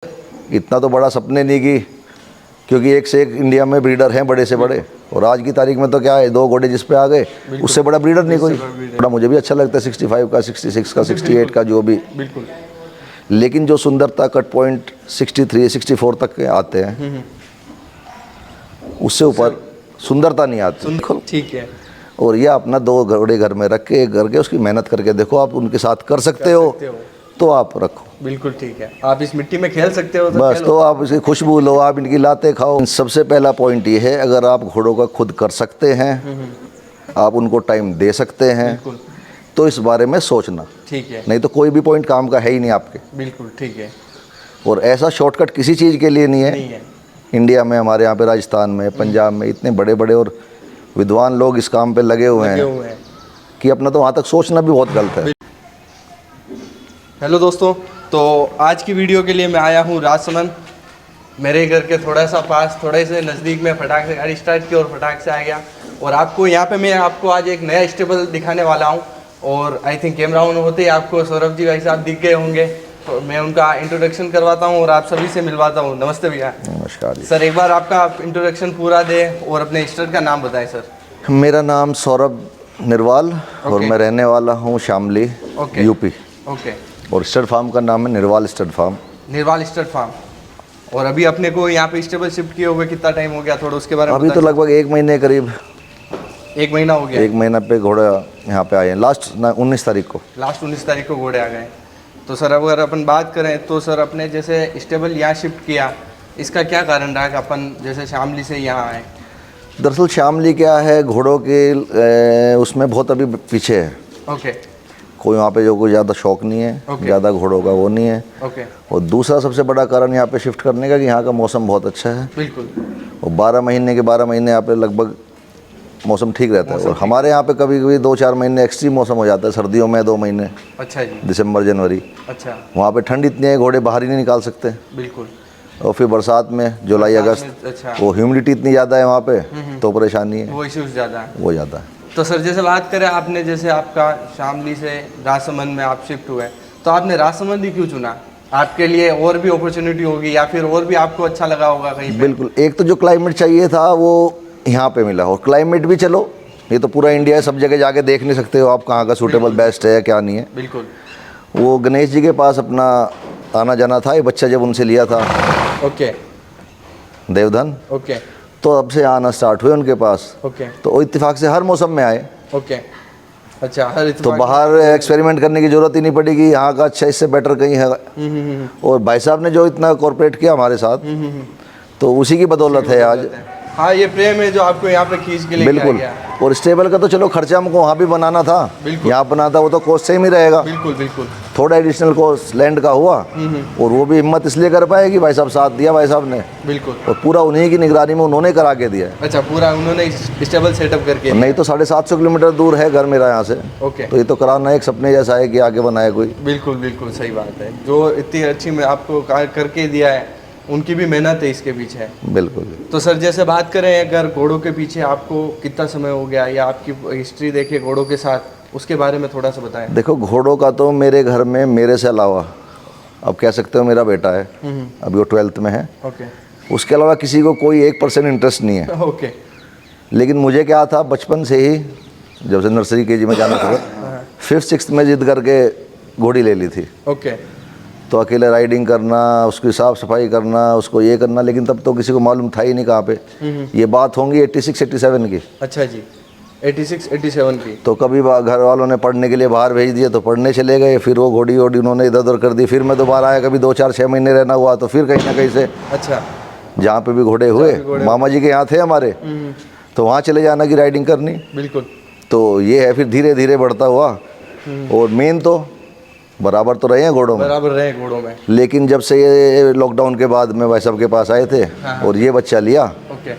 इतना तो बड़ा सपने नहीं की, क्योंकि एक से एक इंडिया में ब्रीडर हैं बड़े से बड़े, और आज की तारीख में तो क्या है, 2 घोड़े जिस पे आ गए उससे बड़ा ब्रीडर नहीं कोई। बड़ा मुझे भी अच्छा लगता है 65 का, 66 का, 68 का, जो भी। बिल्कुल। लेकिन जो सुंदरता कट पॉइंट 63 64 तक के आते हैं, उससे ऊपर सुंदरता नहीं आती। ठीक है। और ये अपना 2 घोड़े घर में रख के, करके उसकी मेहनत करके देखो, आप उनके साथ कर सकते हो तो आप रखो। बिल्कुल ठीक है। आप इस मिट्टी में खेल सकते हो तो बस, तो आप इसकी खुशबू लो, आप इनकी लाते खाओ। सबसे पहला पॉइंट ये है, अगर आप घोड़ों का खुद कर सकते हैं, आप उनको टाइम दे सकते हैं, तो इस बारे में सोचना। ठीक है। नहीं तो कोई भी पॉइंट काम का है ही नहीं आपके। बिल्कुल ठीक है। और ऐसा शॉर्टकट किसी चीज़ के लिए नहीं है। इंडिया में, हमारे यहाँ पे, राजस्थान में, पंजाब में इतने बड़े बड़े और विद्वान लोग इस काम पे लगे हुए हैं कि अपना तो वहाँ तक सोचना भी बहुत गलत है। हेलो दोस्तों, तो आज की वीडियो के लिए मैं आया हूँ राजसमंद। मेरे घर के थोड़ा सा पास, थोड़े से नज़दीक में फटाक से गाड़ी स्टार्ट की और फटाक से आ गया। और आपको यहाँ पे मैं आपको आज एक नया स्टेबल दिखाने वाला हूँ। और आई थिंक कैमरा ऑन होते ही आपको सौरभ जी भाई साहब दिख गए होंगे, तो मैं उनका इंट्रोडक्शन करवाता हूँ और आप सभी से मिलवाता हूँ। नमस्ते भैया। नमस्कार सर, एक बार आपका इंट्रोडक्शन पूरा दें और अपने स्टेट का नाम बताएं सर। मेरा नाम सौरभ निर्वाल और मैं रहने वाला हूँ शामली, यूपी। ओके। और स्टड फार्म का नाम है Nirwal stud farm. Nirwal stud farm. और अभी अपने को यहाँ पे स्टेबल शिफ्ट किए हुए कितना टाइम हो गया, थोड़ा उसके बारे में अभी तो लगभग 1 महीने करीब, 1 महीना हो गया। 1 महीना पे घोड़ा यहाँ पे आए हैं। लास्ट 19 तारीख को। लास्ट 19 तारीख को घोड़े आ गए। तो सर अगर अपन बात करें तो सर अपने जैसे स्टेबल यहाँ शिफ्ट किया, इसका क्या कारण रहा कि अपन जैसे शामली से यहाँ आए? दरअसल शामली क्या है, घोड़ों के उसमें बहुत अभी पीछे है। ओके। कोई वहाँ पे जो कोई ज़्यादा शौक नहीं है, ज़्यादा घोड़ों का वो नहीं है। ओके। और दूसरा सबसे बड़ा कारण यहाँ पे शिफ्ट करने का कि यहाँ का मौसम बहुत अच्छा है। बिल्कुल। और 12 महीने के 12 महीने यहाँ पे लगभग मौसम ठीक रहता है। और हमारे यहाँ पे कभी कभी 2-4 महीने एक्सट्रीम मौसम हो जाता है, सर्दियों में 2 महीने। अच्छा जी। दिसंबर जनवरी। अच्छा। वहाँ पे ठंड इतनी है, घोड़े बाहर ही नहीं निकाल सकते। बिल्कुल। और फिर बरसात में जुलाई अगस्त, अच्छा, वो ह्यूमिडिटी इतनी ज़्यादा है वहाँ पे, तो परेशानी है, वो इश्यूज ज़्यादा है। वो ज़्यादा है। तो सर जैसे बात करें, आपने जैसे आपका शामली से राजसमंद में आप शिफ्ट हुए, तो आपने राजसमंद ही क्यों चुना? आपके लिए और भी अपॉर्चुनिटी होगी या फिर और भी आपको अच्छा लगा होगा कहीं पे? बिल्कुल। एक तो जो क्लाइमेट चाहिए था वो यहाँ पे मिला। और क्लाइमेट भी, चलो ये तो पूरा इंडिया है, सब जगह जाके देख नहीं सकते हो आप कहाँ का सूटेबल बेस्ट है क्या नहीं है। बिल्कुल। वो गणेश जी के पास अपना आना जाना था, ये बच्चा जब उनसे लिया था। ओके। देवधन। ओके। तो अब से आना स्टार्ट हुए उनके पास। ओके। तो इत्तेफाक से हर मौसम में आए। ओके। अच्छा, हर तो बाहर एक्सपेरिमेंट करने की ज़रूरत ही नहीं पड़ेगी, यहाँ का अच्छा इससे बेटर कहीं है। और भाई साहब ने जो इतना कॉर्पोरेट किया हमारे साथ, तो उसी की बदौलत है आज। हाँ, ये प्रेम है जो आपको यहाँ पे खींच के लेके बिल्कुल। गया। और स्टेबल का तो चलो खर्चा हमको वहाँ भी बनाना था, यहाँ बनाना था, वो तो कॉस्ट सेम ही रहेगा। बिल्कुल बिल्कुल। थोड़ा एडिशनल कॉस्ट लैंड का हुआ, और वो भी हिम्मत इसलिए कर पाए कि भाई साहब साथ दिया भाई साहब ने। बिल्कुल। और पूरा उन्हीं की निगरानी में उन्होंने करा के दिया। अच्छा, पूरा उन्होंने स्टेबल सेटअप करके। नहीं तो 750 किलोमीटर दूर है घर मेरा यहाँ से। ओके। तो ये तो कराना एक सपने जैसा है कि आगे बनाए कोई। बिल्कुल बिल्कुल सही बात है। जो इतनी अच्छी में आपको करके दिया है, उनकी भी मेहनत है इसके पीछे। बिल्कुल। तो सर जैसे बात करें, अगर घोड़ों के पीछे आपको कितना समय हो गया या आपकी हिस्ट्री देखे घोड़ों के साथ, उसके बारे में थोड़ा सा बताएं। देखो, घोड़ों का तो मेरे घर में मेरे से अलावा, अब कह सकते हो मेरा बेटा है, अभी वो 12th में है। ओके। उसके अलावा किसी को कोई 1% इंटरेस्ट नहीं है। ओके। लेकिन मुझे क्या था, बचपन से ही जब से नर्सरी केजी में जाना था, 5th-6th में जिद करके घोड़ी ले ली थी। ओके। तो अकेले राइडिंग करना, उसकी साफ़ सफाई करना, उसको ये करना, लेकिन तब तो किसी को मालूम था ही नहीं कहाँ पे। ये बात होंगी 86-87 की। अच्छा जी, 86-87 की। तो कभी घर वालों ने पढ़ने के लिए बाहर भेज दिए तो पढ़ने चले गए, फिर वो घोड़ी वोड़ी उन्होंने इधर उधर कर दी। फिर मैं दोबारा आया, कभी 2-4-6 महीने रहना हुआ, तो फिर कहीं ना कहीं से, अच्छा, जहाँ पे भी घोड़े हुए, मामा जी के यहाँ थे हमारे, तो वहाँ चले जाना की राइडिंग करनी। बिल्कुल। तो ये है, फिर धीरे धीरे बढ़ता हुआ। और मेन तो बराबर तो रहे हैं घोड़ों में, बराबर रहे घोड़ों में। लेकिन जब से ये लॉकडाउन के बाद में भाई साहब के पास आए थे, और ये बच्चा लिया, ओके,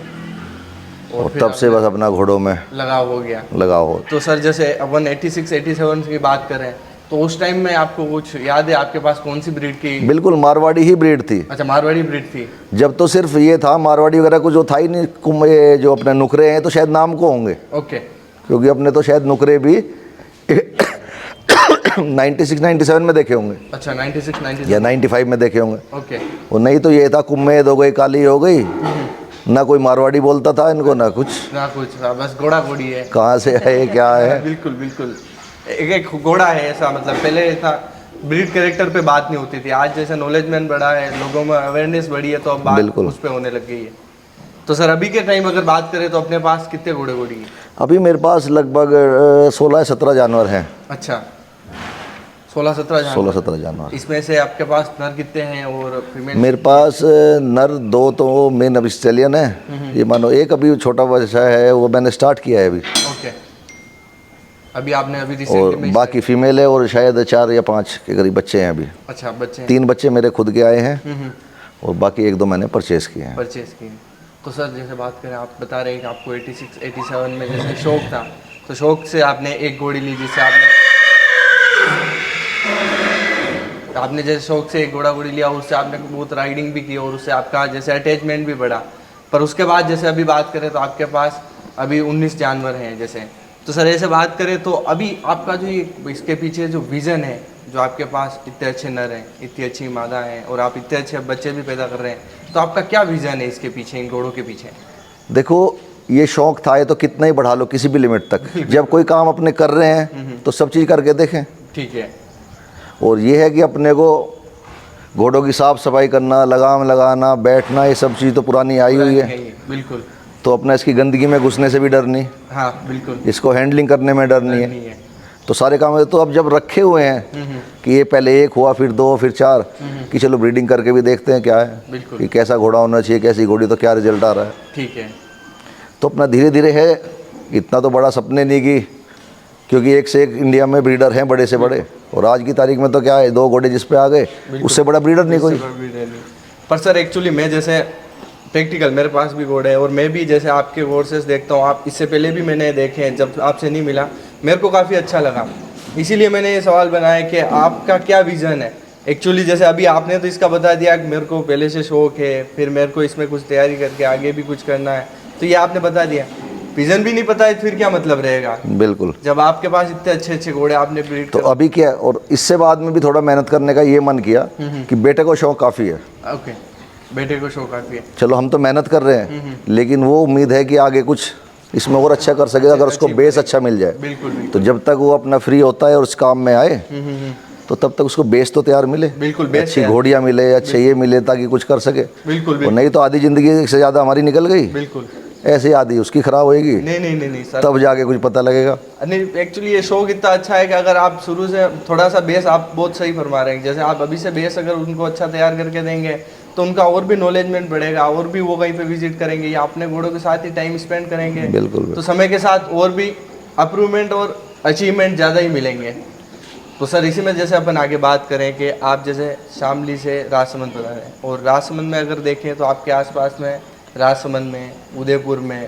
और तब से बस अपना घोड़ों में लगाव हो गया। लगाव हो। तो सर जैसे अपन 86-87 की बात करें, तो उस टाइम में आपको कुछ याद है, आपके पास कौन सी ब्रीड की? बिल्कुल मारवाड़ी ही ब्रीड थी। अच्छा, मारवाड़ी ब्रीड थी। जब तो सिर्फ ये था, मारवाड़ी वगैरह को जो था ही नहीं। ये जो अपने नुकरे हैं तो शायद नाम को होंगे। ओके। क्योंकि अपने तो शायद नुकरे भी 96 97 में देखे होंगे अच्छा 96 97 या 95 में देखे होंगे। ओके। वो नहीं तो ये था कुम्मेद हो गई, काली हो गई, ना कोई मारवाड़ी बोलता था इनको ना कुछ, बस घोड़ा घोड़ी है, कहाँ से है क्या है। बिल्कुल बिल्कुल। एक घोड़ा है ऐसा, मतलब पहले था ब्रीड कैरेक्टर पे बात नहीं होती थी, आज जैसे नॉलेजमेंट बढ़ा है, लोगों में अवेयरनेस बढ़ी है, तो अब बात बिल्कुल। उस पे होने लग गई है। तो सर अभी के टाइम अगर बात करें तो अपने पास कितने घोड़े घोड़ी हैं? अभी मेरे पास लगभग 16-17 जानवर हैं। अच्छा 16-17 जानवर। 16-17 जानवर। इसमें से आपके पास नर कितने हैं और फीमेल? मेरे पास नर 2 तो मेन अभी ऑस्ट्रेलियन है, ये मानो एक अभी छोटा बच्चा है, वो मैंने स्टार्ट किया है अभी। ओके। अभी आपने अभी और रिसेंटली में बाकी फीमेल है, और शायद 4 या 5 के करीब बच्चे हैं अभी। अच्छा बच्चे हैं। 3 बच्चे मेरे खुद के आए हैं और बाकी 1-2 मैंने परचेज़ किए हैं। परचेज किए। तो सर जैसे बात करें, आप बता रहे हैं कि आपको 86 87 में जैसे शौक था, तो शौक से आपने एक घोड़ी ली, जिससे आपने जैसे शौक से एक घोड़ा घोड़ी लिया, उससे आपने बहुत राइडिंग भी की और उससे आपका जैसे अटैचमेंट भी बढ़ा। पर उसके बाद जैसे अभी बात करें तो आपके पास अभी 19 जानवर हैं जैसे। तो सर ऐसे बात करें तो अभी आपका जो ये इसके पीछे जो विज़न है, जो आपके पास इतने अच्छे नर हैं, इतनी अच्छी मादा हैं और आप इतने अच्छे बच्चे भी पैदा कर रहे हैं, तो आपका क्या विज़न है इसके पीछे, इन घोड़ों के पीछे? देखो ये शौक था, ये तो कितना ही बढ़ा लो किसी भी लिमिट तक, जब कोई काम अपने कर रहे हैं तो सब चीज़ करके देखें। ठीक है। और ये है कि अपने को घोड़ों की साफ़ सफाई करना, लगाम लगाना, बैठना, ये सब चीज़ तो पुरानी आई हुई है। बिल्कुल। तो अपना इसकी गंदगी में घुसने से भी डर नहीं, हाँ बिल्कुल, इसको हैंडलिंग करने में डर नहीं है। तो सारे काम है। तो अब जब रखे हुए हैं कि ये पहले 1 हुआ, फिर 2, फिर 4, कि चलो ब्रीडिंग करके भी देखते हैं क्या है, बिल्कुल, कि कैसा घोड़ा होना चाहिए, कैसी घोड़ी, तो क्या रिजल्ट आ रहा है। ठीक है। तो अपना धीरे धीरे है, इतना तो बड़ा सपने नहीं की, क्योंकि एक से एक इंडिया में ब्रीडर हैं बड़े से बड़े, और आज की तारीख में तो क्या है, 2 घोड़े जिस पे आ गए उससे बड़ा ब्रीडर नहीं कोई। पर सर एक्चुअली मैं जैसे प्रैक्टिकल, मेरे पास भी घोड़े हैं और मैं भी जैसे आपके कोर्सेज देखता हूँ, आप इससे पहले भी मैंने देखे हैं, जब आपसे नहीं मिला मेरे को काफ़ी अच्छा लगा, इसीलिए मैंने ये सवाल बनाया कि आपका क्या विज़न है। एक्चुअली जैसे अभी आपने तो इसका बता दिया कि मेरे को पहले से शौक है, फिर मेरे को इसमें कुछ तैयारी करके आगे भी कुछ करना है, तो ये आपने बता दिया। विज़न भी नहीं पता है फिर क्या मतलब रहेगा? बिल्कुल। जब आपके पास इतने अच्छे अच्छे घोड़े आपने ब्रीड, तो अभी क्या, और इससे बाद में भी थोड़ा मेहनत करने का ये मन किया कि बेटे को शौक काफ़ी है। ओके, बेटे को शौक काफ़ी है। चलो हम तो मेहनत कर रहे हैं, लेकिन वो उम्मीद है कि आगे कुछ इसमें और अच्छा कर सके, अगर उसको बेस अच्छा मिल जाए। बिल्कुल। तो जब तक वो अपना फ्री होता है और उस काम में आए, तो तब तक उसको बेस तो तैयार मिले। बिल्कुल, अच्छी घोड़ियाँ मिले, अच्छे ये मिले, ताकि कुछ कर सके। बिल्कुल। और नहीं तो आधी ज़िंदगी से ज़्यादा हमारी निकल गई, बिल्कुल ऐसे आधी उसकी खराब होएगी। नहीं सर, तब जाके कुछ पता लगेगा। नहीं एक्चुअली ये शौक इतना अच्छा है कि अगर आप शुरू से थोड़ा सा बेस, आप बहुत सही फरमा रहे हैं, जैसे आप अभी से बेस अगर उनको अच्छा तैयार करके देंगे तो उनका और भी नॉलेजमेंट बढ़ेगा, और भी वो कहीं पे विजिट करेंगे या अपने घोड़ों के साथ ही टाइम स्पेंड करेंगे। बिल्कुल। तो समय के साथ और भी अप्रूवमेंट और अचीवमेंट ज़्यादा ही मिलेंगे। तो सर इसी में जैसे अपन आगे बात करें कि आप जैसे शामली से राजसमंद बता रहे हैं, और राजसमंद में अगर देखें तो आपके आसपास में राजसमंद में, उदयपुर में,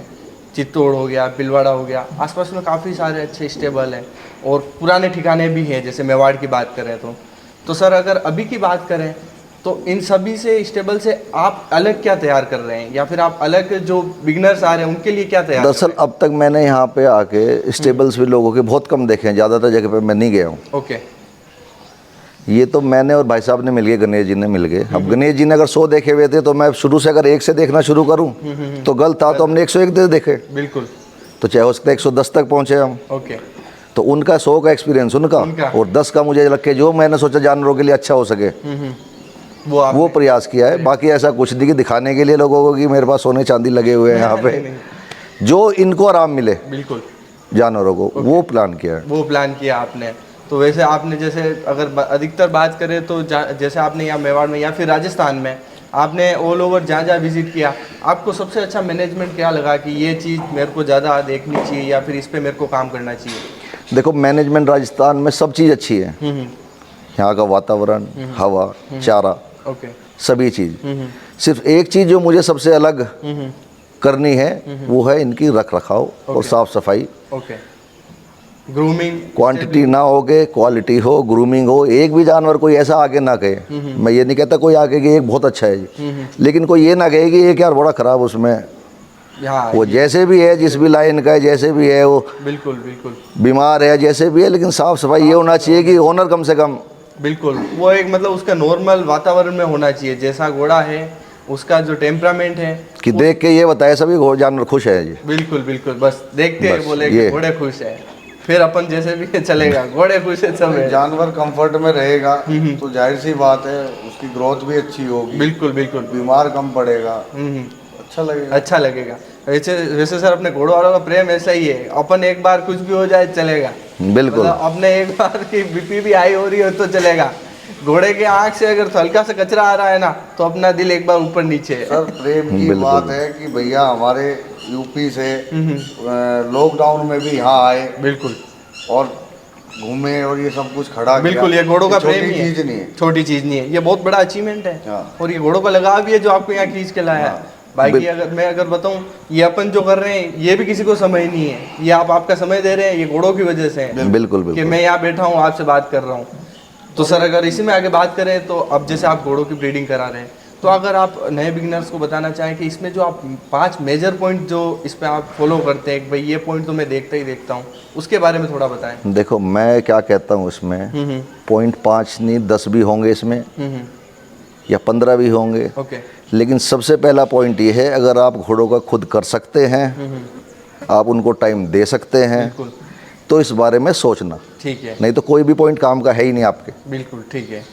चित्तौड़ हो गया, पिलवाड़ा हो गया, आसपास में काफ़ी सारे अच्छे स्टेबल हैं और पुराने ठिकाने भी हैं, जैसे मेवाड़ की बात करें तो सर अगर अभी की बात करें तो इन सभी से स्टेबल से आप अलग क्या तैयार कर रहे हैं, या फिर आप अलग जो बिगनर्स आ रहे हैं उनके लिए क्या तैयार? दरअसल अब तक मैंने यहाँ पे आके स्टेबल्स भी लोगों के बहुत कम देखे हैं, ज़्यादातर जगह पे मैं नहीं गया हूँ। ओके। ये तो मैंने और भाई साहब ने मिलके, गणेश जी ने मिलके, अब गणेश जी ने अगर 100 देखे हुए थे तो मैं शुरू से अगर 1 से देखना शुरू करूँ तो गलत था, तो हमने 101 दे देखे। बिल्कुल। तो चाहे हो सकता है 110 तक पहुँचे हम। ओके। तो उनका 100 का एक्सपीरियंस उनका, और 10 का मुझे लग के जो मैंने सोचा जानवरों के लिए अच्छा हो सके वो प्रयास किया है। बाकी ऐसा कुछ नहीं कि दिखाने के लिए लोगों को कि मेरे पास सोने चांदी लगे हुए हैं यहाँ पे, जो इनको आराम मिले बिल्कुल जानवरों को, वो प्लान किया है। वो प्लान किया आपने। तो वैसे आपने जैसे अगर अधिकतर बात करें तो जैसे आपने यहाँ मेवाड़ में या फिर राजस्थान में आपने ऑल ओवर जहाँ जहाँ विजिट किया, आपको सबसे अच्छा मैनेजमेंट क्या लगा कि ये चीज़ मेरे को ज़्यादा देखनी चाहिए या फिर इस पर मेरे को काम करना चाहिए? देखो मैनेजमेंट राजस्थान में सब चीज़ अच्छी है, यहाँ का वातावरण, हवा, चारा, ओके, सभी चीज़। सिर्फ एक चीज़ जो मुझे सबसे अलग करनी है वो है इनकी रख रखाव और साफ सफाई। ओके, ग्रूमिंग, क्वांटिटी ना हो के क्वालिटी हो, ग्रूमिंग हो। एक भी जानवर कोई ऐसा आगे ना कहे, मैं ये नहीं कहता कोई आगे कि एक बहुत अच्छा है जी, लेकिन कोई ये ना कहे कि एक यार बड़ा ख़राब उसमें हाँ वो जैसे भी है, जिस भी लाइन का है, जैसे भी है, वो बिल्कुल बिल्कुल बीमार है जैसे भी है, लेकिन साफ सफाई ये होना चाहिए कि ओनर कम से कम बिल्कुल वो एक मतलब उसका नॉर्मल वातावरण में होना चाहिए, जैसा घोड़ा है उसका जो टेम्परामेंट है कि देख के ये बताए सभी जानवर खुश है जी। बिल्कुल बिल्कुल, बस देखते हैं बस बोले कि ये। घोड़े खुश है, फिर अपन जैसे भी चलेगा, घोड़े खुश है सब है। जानवर कंफर्ट में रहेगा तो जाहिर सी बात है उसकी ग्रोथ भी अच्छी होगी, बिल्कुल बिल्कुल। बीमार कम पड़ेगा, हम्म, अच्छा लगेगा। अच्छा लगेगा। वैसे वैसे सर अपने घोड़ों वालों का प्रेम ऐसा ही है, अपन एक बार कुछ भी हो जाए चलेगा, बिल्कुल मतलब अपने एक बार की बीपी भी हाई हो रही हो तो चलेगा, घोड़े के आंख से अगर हल्का सा कचरा आ रहा है ना तो अपना दिल एक बार ऊपर नीचे है। सर प्रेम की बिल्कुल। बात है कि भैया हमारे यूपी से लॉकडाउन में भी यहाँ आए बिल्कुल और घूमे और ये सब कुछ खड़ा किया। बिल्कुल, ये घोड़ों का प्रेम छोटी ही है, चीज नहीं है। छोटी चीज नहीं है, ये बहुत बड़ा अचीवमेंट है। हाँ। और ये घोड़ों का लगाव भी है जो आपको यहाँ खींच के लाया है। बाकी अगर बताऊं, ये अपन जो कर रहे हैं ये भी किसी को समय नहीं है, ये आप आपका समय दे रहे हैं, ये घोड़ों की वजह से है बिल्कुल कि बिल्कुल। मैं यहाँ बैठा हूँ आपसे बात कर रहा हूँ। तो सर अगर इसी में आगे बात करें तो अब जैसे आप घोड़ों की ब्रीडिंग करा रहे हैं, तो अगर आप नए बिगिनर्स को बताना चाहें कि इसमें जो आप 5 मेजर पॉइंट जो इस पे आप फॉलो करते हैं कि भाई ये पॉइंट तो मैं देखता ही देखता हूँ, उसके बारे में थोड़ा बताएं। देखो मैं क्या कहता हूँ इसमें, पॉइंट 5 नहीं 10 भी होंगे इसमें या 15 भी होंगे, ओके लेकिन सबसे पहला पॉइंट ये है, अगर आप घोड़ों का खुद कर सकते हैं, आप उनको टाइम दे सकते हैं, बिल्कुल तो इस बारे में सोचना। ठीक है, नहीं तो कोई भी पॉइंट काम का है ही नहीं आपके। बिल्कुल ठीक है,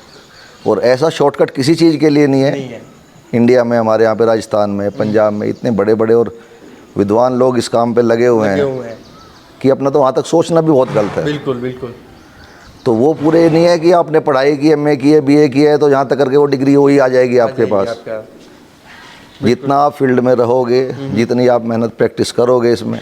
और ऐसा शॉर्टकट किसी चीज़ के लिए नहीं नहीं है। है, इंडिया में, हमारे यहाँ पे, राजस्थान में, पंजाब में इतने बड़े बड़े और विद्वान लोग इस काम पे लगे हुए लगे हैं हुए हैं, कि अपना तो वहाँ तक सोचना भी बहुत गलत है। बिल्कुल बिल्कुल तो वो पूरे नहीं है कि आपने पढ़ाई की, एमए की है, बीए की है, तो यहाँ तक करके वो डिग्री वही आ जाएगी आपके पास। आपका जितना आप फील्ड में रहोगे, जितनी आप मेहनत प्रैक्टिस करोगे इसमें,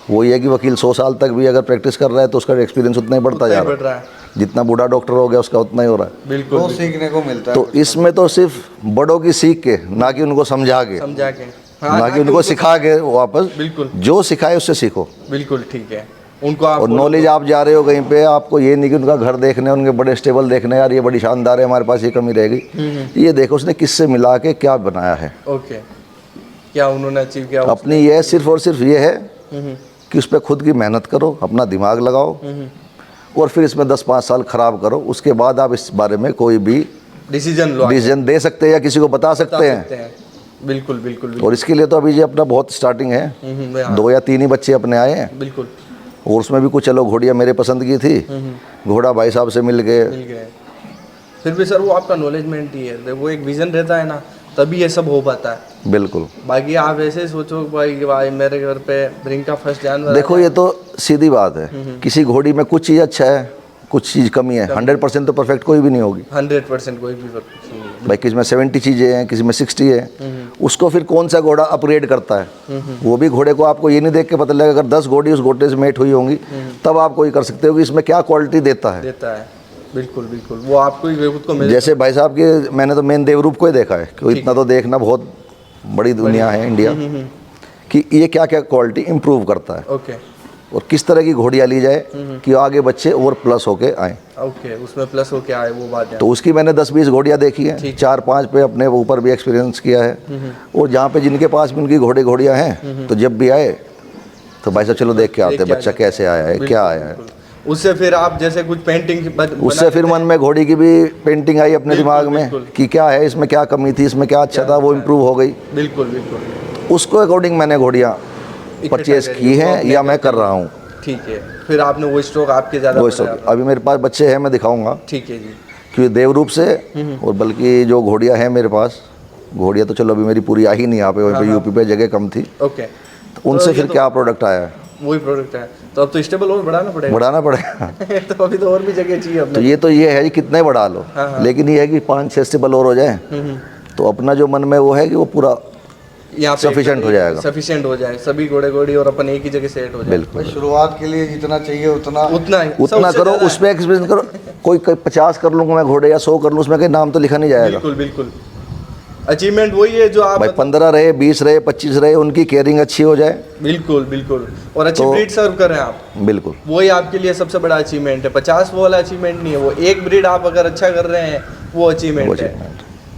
वही है कि वकील 100 साल तक भी अगर प्रैक्टिस कर रहा है तो उसका एक्सपीरियंस उतना ही बढ़ता जा बढ़ रहा रहा है। है, जितना बूढ़ा डॉक्टर हो गया उसका उतना ही हो रहा है। बिल्कुल तो सीखने को मिलता है। तो इसमें तो सिर्फ बड़ों की सीख के, ना कि उनको समझा के, समझा के, ना कि उनको सिखा के, वापस बिल्कुल जो सिखाए उससे सीखो। बिल्कुल ठीक है, उनको आप और नॉलेज आप जा रहे हो कहीं पे, आपको ये नहीं कि उनका घर देखने, उनके बड़े स्टेबल देखने, यार ये बड़ी शानदार है, हमारे पास ये कमी रहेगी। ये देखो उसने किससे मिला के क्या बनाया है, ओके क्या उन्होंने अचीव किया। अपनी ये सिर्फ और सिर्फ ये है कि उस पर खुद की मेहनत करो, अपना दिमाग लगाओ, और फिर इसमें 10-5 साल खराब करो, उसके बाद आप इस बारे में कोई भी डिसीजन दे सकते हैं या किसी को बता सकते हैं। बिल्कुल बिल्कुल और इसके लिए तो अभी ये अपना बहुत स्टार्टिंग है, 2 या 3 ही बच्चे अपने आए हैं, बिल्कुल और उसमें भी कुछ चलो घोड़ियाँ मेरे पसंद की थी, घोड़ा भाई साहब से मिल गए। फिर भी सर वो आपका नॉलेजमेंट ही है, वो एक विजन रहता है ना, तभी ये सब हो पाता है। बिल्कुल। बाकी आप ऐसे सोचो भाई कि भाई मेरे घर पे ब्रिंग का फर्स्ट जानवर देखो ये तो सीधी बात है, किसी घोड़ी में कुछ चीज़ अच्छा है, कुछ चीज़ कमी है। 100% तो परफेक्ट कोई भी नहीं होगी। 100% कोई भी फर्क नहीं है। भाई किसी में 70 चीज़ें हैं, किसी में 60 है, उसको फिर कौन सा घोड़ा अपग्रेड करता है, वो भी घोड़े को आपको ये नहीं देख के पता लगेगा। अगर 10 घोड़ी उस घोड़े से मेट हुई होंगी तब आप कोई कर सकते हो कि इसमें क्या क्वालिटी देता है। बिल्कुल बिल्कुल, वो आपको ही खुद को मिले। जैसे भाई साहब के, मैंने तो मेन देवरूप को ही देखा है कि इतना तो देखना, बहुत बड़ी दुनिया है इंडिया, कि ये क्या क्या क्वालिटी इंप्रूव करता है। ओके, और किस तरह की घोड़ियाँ ली जाए कि आगे बच्चे और प्लस होके आए। ओके, उसमें प्लस हो क्या आए वो बात है। तो उसकी मैंने 10-20 घोड़ियाँ देखी हैं, 4-5 पे अपने ऊपर भी एक्सपीरियंस किया है। और जहाँ पे जिनके पास भी उनकी घोड़ियाँ हैं, तो जब भी आए तो भाई साहब चलो देख के आते हैं बच्चा कैसे आया है, क्या आया है। उससे फिर आप जैसे कुछ पेंटिंग, उससे फिर मन में घोड़ी की भी पेंटिंग आई अपने दिमाग में कि क्या है इसमें, क्या कमी थी, इसमें क्या अच्छा था, वो इम्प्रूव हो गई। बिल्कुल बिल्कुल, उसको अकॉर्डिंग मैंने घोड़ियाँ परचेज की हैं या मैं कर रहा हूँ। ठीक है, फिर आपने वो स्टॉक आपके ज़्यादा, वो स्टॉक अभी मेरे पास बच्चे हैं, मैं दिखाऊंगा। ठीक है जी। क्योंकि देवरूप से, और बल्कि जो घोड़ियाँ हैं मेरे पास, घोड़ियाँ तो चलो अभी मेरी पूरी आई ही नहीं यहाँ पे, वहीं पे यूपी पे जगह कम थी। ओके, तो उनसे फिर क्या प्रोडक्ट आया है, वही प्रोडक्ट है। तो अब तो स्टेबल और बढ़ाना पड़ेगा। तो अभी तो और भी जगह चाहिए अपने। तो ये तो ये है कि कितने बढ़ा लो, लेकिन ये है कि 5-6 स्टेबल और हो जाए तो अपना जो मन में वो है कि वो पूरा सफिशिएंट हो जाएगा, सफिशिएंट हो जाए, सभी घोड़ी और अपन एक ही जगह सेट हो जाए। बिल्कुल। शुरुआत के लिए जितना चाहिए उतना करो, उसमें एक्सपीरियंस करो। कोई 50 कर लूँगा मैं घोड़े या 100 कर लूँ, उसमें कहीं नाम तो लिखा नहीं जाएगा। बिल्कुल बिल्कुल, अचीवमेंट वही है जो आप भाई 15 रहे, 20 रहे, 25 रहे, उनकी केयरिंग अच्छी हो जाए। बिल्कुल बिल्कुल, और अच्छी ब्रीड सर्व करें आप, बिल्कुल वही आपके लिए सबसे बड़ा अचीवमेंट है। 50 वो वाला अचीवमेंट नहीं है, वो एक ब्रीड आप अगर अच्छा कर रहे हैं वो अचीवमेंट है।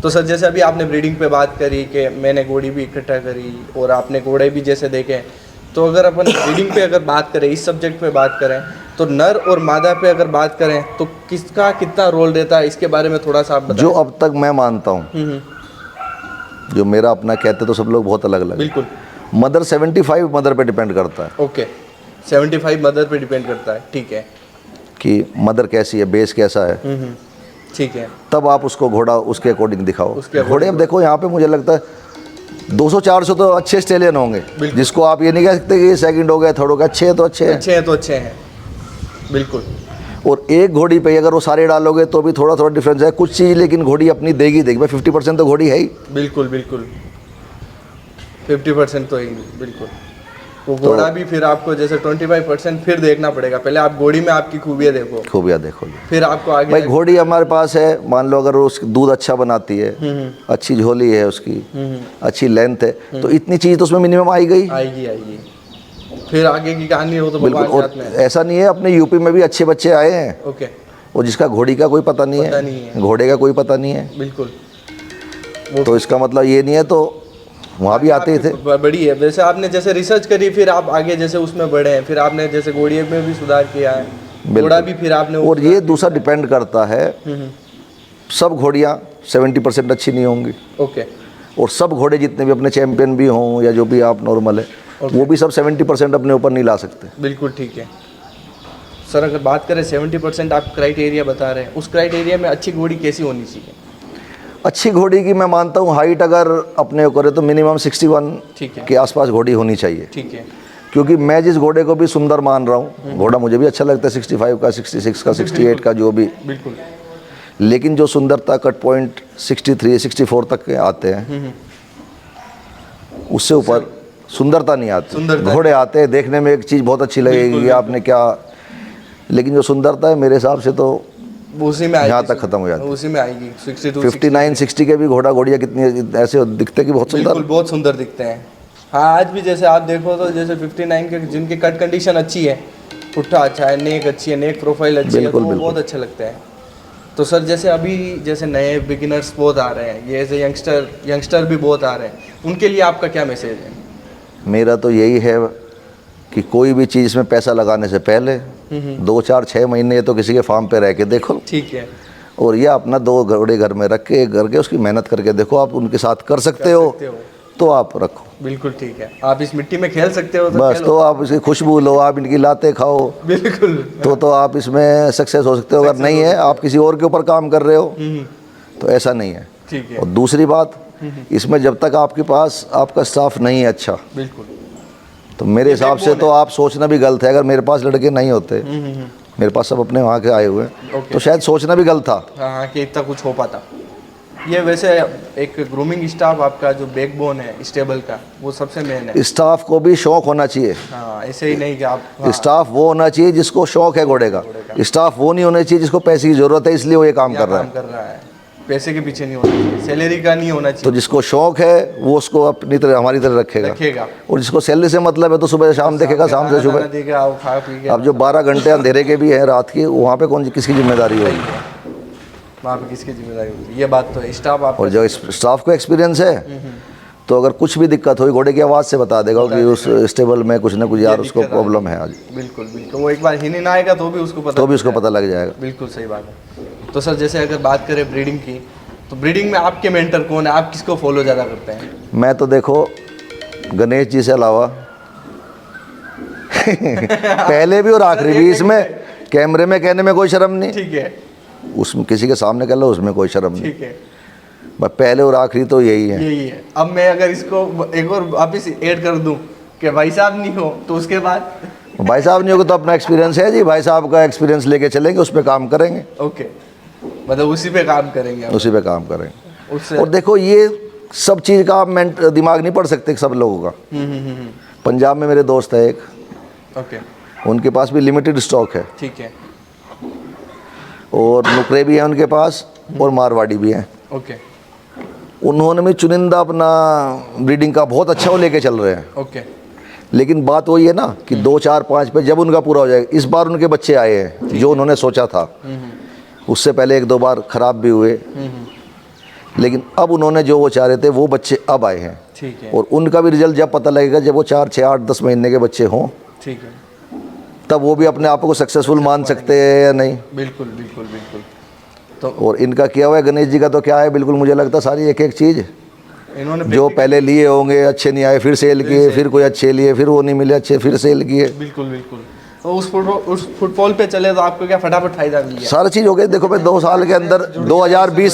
तो सर जैसे अभी आपने ब्रीडिंग पे बात करी कि मैंने घोड़ी भी इकट्ठा करी और आपने घोड़े भी जैसे देखे, तो अगर अपन ब्रीडिंग पे अगर बात करें, इस सब्जेक्ट पे बात करें, तो नर और मादा पे अगर बात करें तो किसका कितना रोल रहता है, इसके बारे में थोड़ा सा आप बताएं। जो अब तक मैं मानता हूँ, जो मेरा अपना कहते तो सब लोग बहुत अलग अलग। बिल्कुल। मदर 75 मदर पे डिपेंड करता है। ओके, 75 मदर पे डिपेंड करता है, ठीक है। कि मदर कैसी है, बेस कैसा है, ठीक है। तब आप उसको घोड़ा उसके अकॉर्डिंग दिखाओ। उसके according घोड़े अब देखो यहाँ पे मुझे लगता है 200-400 तो अच्छे स्टेलियन होंगे, जिसको आप ये नहीं कह सकते कि ये सेकंड हो गया, थर्ड हो गया। अच्छे हैं तो अच्छे हैं, अच्छे हैं तो अच्छे हैं, बिल्कुल। और एक घोड़ी पे अगर वो सारे डालोगे तो भी थोड़ा थोड़ा डिफरेंस है कुछ चीज़, लेकिन घोड़ी अपनी देगी भाई 50% तो घोड़ी है ही। बिल्कुल बिल्कुल, 50% तो ही, बिल्कुल। वो घोड़ा भी फिर आपको जैसे 25% फिर देखना पड़ेगा। पहले आप घोड़ी में आपकी खूबियाँ देखो, खूबियाँ देखो, फिर आपको आगे। भाई घोड़ी हमारे पास है, मान लो अगर उसकी दूध अच्छा बनाती है, अच्छी झोली है उसकी, अच्छी लेंथ है, तो इतनी चीज़ तो उसमें मिनिमम आई गई। आएगी। फिर आगे की कहानी हो तो बिल्कुल। भगवान के और हाथ में है। ऐसा नहीं है, अपने यूपी में भी अच्छे बच्चे आए हैं, ओके, और जिसका घोड़ी का कोई पता नहीं पता नहीं है, घोड़े का कोई पता नहीं है, बिल्कुल। तो इसका मतलब ये नहीं है, तो वहाँ भी आते ही थे। बड़ी है। वैसे आपने जैसे रिसर्च करी, फिर आप आगे जैसे उसमें बढ़े हैं, फिर आपने जैसे घोड़ी में भी सुधार किया है, घोड़ा भी फिर आपने। और ये दूसरा डिपेंड करता है, सब घोड़ियाँ 70% अच्छी नहीं होंगी। ओके। और सब घोड़े जितने भी अपने चैंपियन भी हों या जो भी आप नॉर्मल है, वो भी सब 70% अपने ऊपर नहीं ला सकते। बिल्कुल ठीक है सर। अगर बात करें 70% आप क्राइटेरिया बता रहे हैं, उस क्राइटेरिया में अच्छी घोड़ी कैसी होनी चाहिए? अच्छी घोड़ी की मैं मानता हूँ हाइट अगर अपने करे तो मिनिमम 61 ठीक है, के आसपास घोड़ी होनी चाहिए। ठीक है। क्योंकि मैं जिस घोड़े को भी सुंदर मान रहा हूँ, घोड़ा मुझे भी अच्छा लगता है 65 का, 66 का, 68 का, जो भी, बिल्कुल। लेकिन जो सुंदरता कट पॉइंट 63 64 तक के आते हैं, उससे ऊपर सुंदरता नहीं आती। घोड़े आते हैं देखने में एक चीज़ बहुत अच्छी लगेगी, आपने क्या, लेकिन जो सुंदरता है मेरे हिसाब से तो उसी में यहाँ तक खत्म हो जाती है। उसी में आएगी। 62 59 60 के भी घोड़ियाँ कितनी ऐसे दिखते हैं कि बहुत सुंदर, बिल्कुल बहुत सुंदर दिखते हैं। हाँ, आज भी जैसे आप देखो तो जैसे 59 के जिनकी कट कंडीशन अच्छी है, पुट्ठा अच्छा है, नेक अच्छी है, नेक प्रोफाइल अच्छी है, तो वो बहुत अच्छे लगते हैं। तो सर जैसे अभी जैसे नए बिगिनर्स बहुत आ रहे हैं, ये जैसे यंगस्टर भी बहुत आ रहे हैं, उनके लिए आपका क्या मैसेज है? मेरा तो यही है कि कोई भी चीज़ में पैसा लगाने से पहले 2 4 6 महीने तो किसी के फार्म पे रह के देखो, ठीक है, और या अपना 2 घोड़े घर में रख के करके उसकी मेहनत करके देखो, आप उनके साथ कर सकते हो तो आप रखो। बिल्कुल ठीक है। आप इस मिट्टी में खेल सकते हो बस, तो आप इसकी खुशबू लो, आप इनकी लाते खाओ, बिल्कुल, तो आप इसमें सक्सेस हो सकते हो। अगर नहीं है, आप किसी और के ऊपर काम कर रहे हो, तो ऐसा नहीं है। ठीक है। और दूसरी बात, इसमें जब तक आपके पास आपका स्टाफ नहीं है अच्छा, बिल्कुल, तो मेरे हिसाब से तो आप सोचना भी गलत है। अगर मेरे पास लड़के नहीं होते, मेरे पास सब अपने वहाँ के आए हुए हैं, तो शायद सोचना भी गलत था। हाँ कि इतना कुछ हो पाता। ये वैसे एक ग्रूमिंग स्टाफ आपका जो बैकबोन है स्टेबल का, वो सबसे मेन है। स्टाफ को भी शौक होना चाहिए। हाँ, ऐसे ही नहीं कि आप, हाँ, स्टाफ वो होना चाहिए जिसको शौक है घोड़े का। स्टाफ वो नहीं होना चाहिए जिसको पैसे की ज़रूरत है इसलिए वो ये काम कर रहा है। पैसे के पीछे नहीं होना चाहिए, सैलरी का नहीं होना चाहिए। तो जिसको शौक है वो उसको अपनी तरह हमारी तरह रखेगा, और जिसको सैलरी से मतलब है तो सुबह से शाम देखेगा, शाम से सुबह। खा पी के, अब जो 12 घंटे अंधेरे के भी हैं रात के, वहाँ पे कौन किसकी जिम्मेदारी होगी? वहाँ पे किसकी जिम्मेदारी होगी? ये बात तो स्टाफ आप, और जो स्टाफ को एक्सपीरियंस है, तो अगर कुछ भी दिक्कत हुई घोड़े की आवाज़ से बता देगा कि उस स्टेबल में कुछ ना कुछ यार उसको प्रॉब्लम है आज। बिल्कुल बिल्कुल, वो एक बार हिन आएगा तो भी उसको पता लग जाएगा। बिल्कुल सही बात है। तो सर जैसे अगर बात करें ब्रीडिंग की, तो ब्रीडिंग में आपके मेंटर कौन है? आप किसको फॉलो ज़्यादा करते हैं? मैं तो देखो गणेश जी से अलावा पहले भी और आखिरी भी, इसमें कैमरे में कहने में कोई शर्म नहीं, ठीक है, उसमें किसी के सामने कर लो उसमें कोई शर्म नहीं, ठीक है, बस पहले और आखिरी तो यही है। अब मैं अगर इसको एक और वापिस ऐड कर दूं कि भाई साहब नहीं हो, तो उसके बाद भाई साहब नहीं होगा तो अपना एक्सपीरियंस है जी, भाई साहब का एक्सपीरियंस लेके चलेंगे, उस पर काम करेंगे। ओके, मतलब उसी पे काम करेंगे, उसी पे काम करेंगे। उससे और देखो ये सब चीज़ का आप दिमाग नहीं पढ़ सकते सब लोगों का। पंजाब में मेरे दोस्त है एक, ओके, उनके पास भी लिमिटेड स्टॉक है, ठीक है, और नुकरे भी हैं उनके पास, और मारवाड़ी भी हैं। ओके, उन्होंने भी चुनिंदा अपना ब्रीडिंग का बहुत अच्छा वो लेके चल रहे हैं। ओके, लेकिन बात वही है ना कि 2 4 5 पे जब उनका पूरा हो जाएगा, इस बार उनके बच्चे आए हैं जो उन्होंने सोचा था, उससे पहले 1 2 बार ख़राब भी हुए, लेकिन अब उन्होंने जो वो चाह रहे थे वो बच्चे अब आए हैं, ठीक है, और उनका भी रिजल्ट जब पता लगेगा जब वो 4, 6, 8, 10 महीने के बच्चे हों, ठीक है। तब वो भी अपने आप को सक्सेसफुल मान सकते हैं या नहीं। बिल्कुल बिल्कुल बिल्कुल। तो और इनका किया हुआ है गणेश जी का तो क्या है, बिल्कुल मुझे लगता है सारी एक एक चीज़ इन्होंने जो पहले लिए होंगे अच्छे नहीं आए, फिर सेल किए, फिर कोई अच्छे लिए, फिर वो नहीं मिले अच्छे, फिर सेल किए, बिल्कुल बिल्कुल। तो उस फुटबॉल पे चले तो आपको क्या फटाफट फायदा मिल गया। सारी चीज़ हो गई। देखो भाई 2 साल के अंदर 2020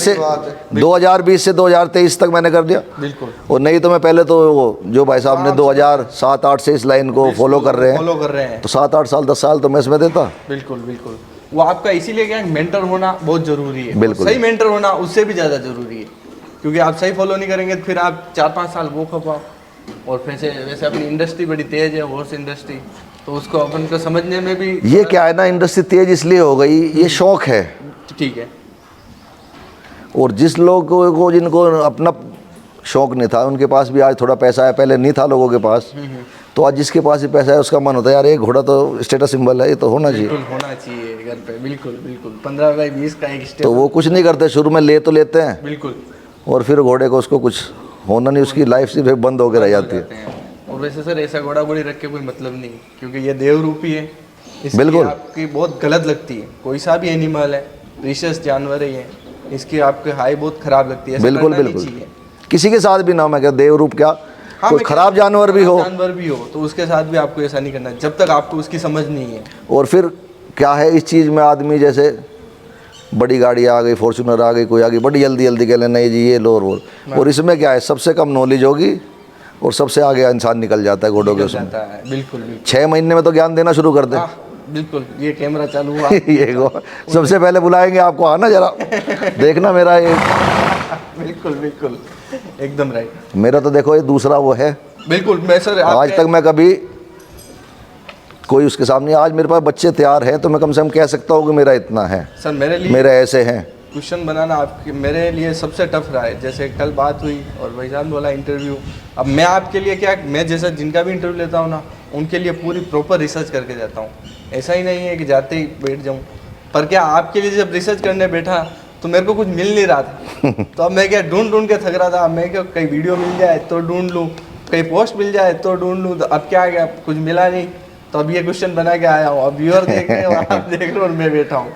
से 2023 तक मैंने कर दिया। बिल्कुल। और नहीं तो मैं पहले तो वो जो भाई साहब ने 2007-8 से इस लाइन को फॉलो कर रहे हैं तो 7-8 साल 10 साल तो मैं इसमें देता। बिल्कुल बिल्कुल। वो आपका इसीलिए क्या मेंटर होना बहुत जरूरी है। बिल्कुल। सही मेंटर होना उससे भी ज़्यादा जरूरी है, क्योंकि आप सही फॉलो नहीं करेंगे तो फिर आप 4-5 साल वो खपाओ। और वैसे अपनी इंडस्ट्री बड़ी तेज है, हॉर्स इंडस्ट्री, तो उसको अपन को समझने में भी ये क्या है ना, इंडस्ट्री तेज इसलिए हो गई, ये शौक है। ठीक है। और जिस लोगों को जिनको अपना शौक नहीं था उनके पास भी आज थोड़ा पैसा है, पहले नहीं था लोगों के पास, तो आज जिसके पास ही पैसा है उसका मन होता है यार एक घोड़ा तो स्टेटस सिंबल है, ये तो होना चाहिए। बिल्कुल होना चाहिए घर पे। बिल्कुल बिल्कुल। 15/20 का एक स्टेप। तो वो कुछ नहीं करते, शुरू में ले तो लेते हैं बिल्कुल। और फिर घोड़े को उसको कुछ होना नहीं, उसकी लाइफ सिर्फ बंद होकर रह जाती है। और वैसे सर ऐसा घोड़ा घोड़ी रख के कोई मतलब नहीं, क्योंकि ये देव रूपी है। इसकी बिल्कुल। आपकी बहुत गलत लगती है, कोई सा भी एनिमल है, प्रीशियस जानवर है ये, इसकी आपके हाई बहुत खराब लगती है। ऐसा बिल्कुल करना नहीं बिल्कुल। चाहिए। किसी के साथ भी ना, मैं क्या देव रूप क्या, हाँ, कोई मैं खराब जानवर भी हो तो उसके साथ भी आपको ऐसा नहीं करना जब तक आपको उसकी समझ नहीं है। और फिर क्या है इस चीज़ में आदमी जैसे बड़ी गाड़ी आ गई, फॉर्च्यूनर आ गई, कोई आ गई, बड़ी जल्दी जल्दी कह लेना नहीं जी ये लो और वो। और इसमें क्या है, सबसे कम नॉलेज होगी और सबसे आगे इंसान निकल जाता है घोड़ों के उसमें। बिल्कुल बिल्कुल। 6 महीने में तो ज्ञान देना शुरू कर दे। बिल्कुल। ये कैमरा चालू हुआ। ये सबसे पहले बुलाएंगे आपको, आना जरा देखना मेरा ये। बिल्कुल बिल्कुल एकदम राइट। मेरा तो देखो ये दूसरा वो है। बिल्कुल। मैं सर आज तक मैं कभी कोई उसके सामने, आज मेरे पास बच्चे तैयार हैं तो मैं कम से कम कह सकता हूँ कि मेरा इतना है, सर मेरे लिए मेरे ऐसे हैं। क्वेश्चन बनाना आपके मेरे लिए सबसे टफ रहा है। जैसे कल बात हुई और भाई साहब बोला इंटरव्यू, अब मैं आपके लिए क्या, मैं जैसा जिनका भी इंटरव्यू लेता हूँ ना उनके लिए पूरी प्रॉपर रिसर्च करके जाता हूँ। ऐसा ही नहीं है कि जाते ही बैठ जाऊँ। पर क्या आपके लिए जब रिसर्च करने बैठा तो मेरे को कुछ मिल नहीं रहा था। तो अब मैं क्या ढूंढ के थक रहा था। अब मैं क्या कहीं वीडियो मिल जाए तो ढूंढ लूँ, कहीं पोस्ट मिल जाए तो ढूंढ लूँ। तो अब क्या आ गया, कुछ मिला नहीं, तो अब ये क्वेश्चन बना के आया हूँ। अब व्यूअर देख रहे हो, आप देख रहे हो और मैं बैठा हूँ।